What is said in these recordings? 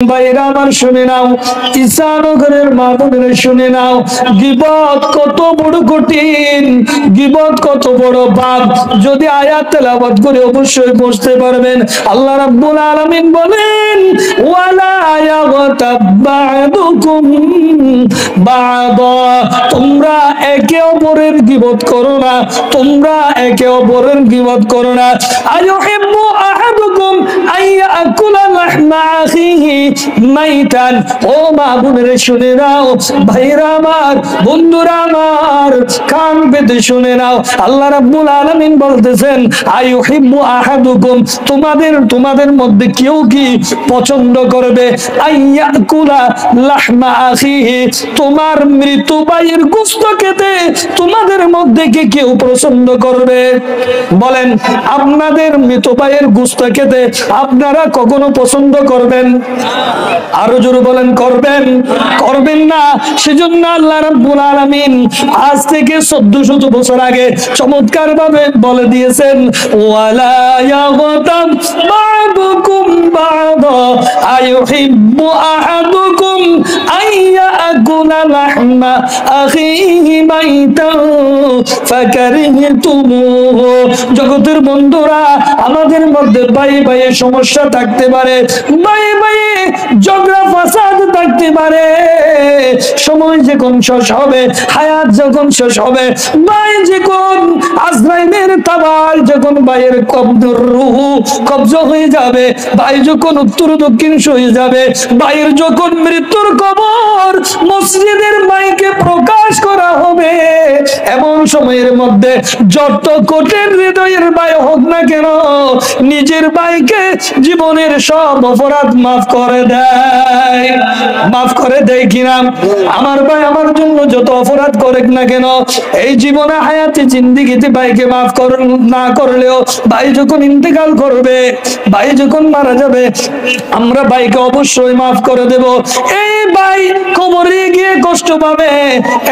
ভাইরা আমার শুনে নাও, ঈশানগরের মা বোনেরা শুনে নাও, গীবত কত বড় কঠিন, গীবত কত বড় পাপ। যদি আয়াত তেলাওয়াত করে অবশ্যই বুঝতে পারবেন। আল্লাহ রাব্বুল আলামিন বলেন, ওয়ালা ইয়াগতাব বা'দুকুম বা'দা, তোমরা একে অপরের গীবত করো না, তোমরা একে অপরের গীবত করো না। আইয়ুহিব্বু আহাদুকুম আইয়াকুলা লাহমা আখিহি মাইতান। ও মা বোনেরা শুনে নাও, ভাইরা আমার, বন্ধুরা আমার, কান পেতে শুনে নাও। আল্লাহ রাব্বুল আলামিন বলতেছেন, আইয়ুহিব্বু আহাদুকুম, তোমাদের মধ্যে কেউ কি পছন্দ করবে আইয়াকুলা লাহমা আখিহি, তোমার মৃত ভাইয়ের গোশত খেতে তোমাদের মধ্যে কি কেউ পছন্দ করবে? বলেন, আপনাদের মৃত ভাইয়ের গোশত খেতে আপনারা কখনো পছন্দ করবেন? আরো জোরে বলেন, করবেন? করবেন না। সেজন্য আল্লাহ রাব্বুল আলামিন আজ থেকে 1400 বছর আগে চমৎকার ভাবে বলে দিয়েছেন, ওয়ালা ইয়াগতাব বা'দুকুম বা'দা আইয়ুহিব্বু আহাদুকুম আইয়াকুলা লাহমা আখিহি মাইতান ফাকারিহতুমুহু। জগতের বন্ধুরা, আমাদের মধ্যে ভাই ভাইয়ের সমস্যা থাকতে পারে, ভাই ভাইয়ে ঝগড়া ফাসাদ থাকতে পারে। সময় যখন শেষ হবে, হায়াত যখন শেষ হবে, ভাই যখন আজরাইলের তাবার যখন ভাইয়ের রূহ কবজা হয়ে যাবে, ভাই যখন উত্তর দক্ষিণ সয়ে যাবে, ভাইয়ের যখন মৃত্যুর খবর মসজিদের মাইকে প্রকাশ করা হবে, এমন সময়ের মধ্যে যত কঠিন হৃদয়ের ভাই হোক না কেন, নিজের ভাইকে জীবনের সব অপরাধ মাফ করে দেয়। মাফ করে দেয় কিনা? আমার ভাই আমার জন্য যত অপরাধ করে না কেন, এই জীবনে হায়াতে জিন্দেগিতে ভাইকে মাফ না করলেও, ভাই যখন ইন্তেকাল করবে, ভাই যখন মারা যাবে, আমরা ভাইকে অবশ্যই মাফ করে দেব। এই ভাই কবরে গিয়ে কষ্ট পাবে,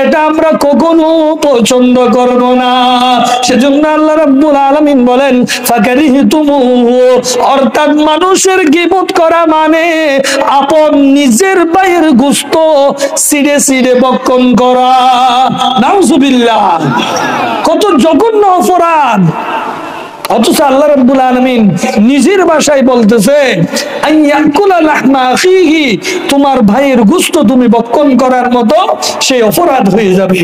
এটা আমরা কখনো পছন্দ করব না। সেজন্য আল্লাহ রাব্বুল আলামিন বলেন, ফাকারিহতুমুহু, অর্থাৎ মানুষের গীবত করা মানে আপন নিজের ভাইয়ের গোশত ছিঁড়ে ছিঁড়ে ভক্ষণ করা। নাউজুবিল্লাহ, কত জঘন্য অপরাধ! অথচ আল্লাহ রাব্বুল আলামিন নিজের ভাষায় বলতেছে, আইয়াকুলা লাহমা আখিহি, তোমার ভাইয়ের গোশত তুমি ভক্ষণ করার মতো সেই অপরাধ হয়ে যাবে।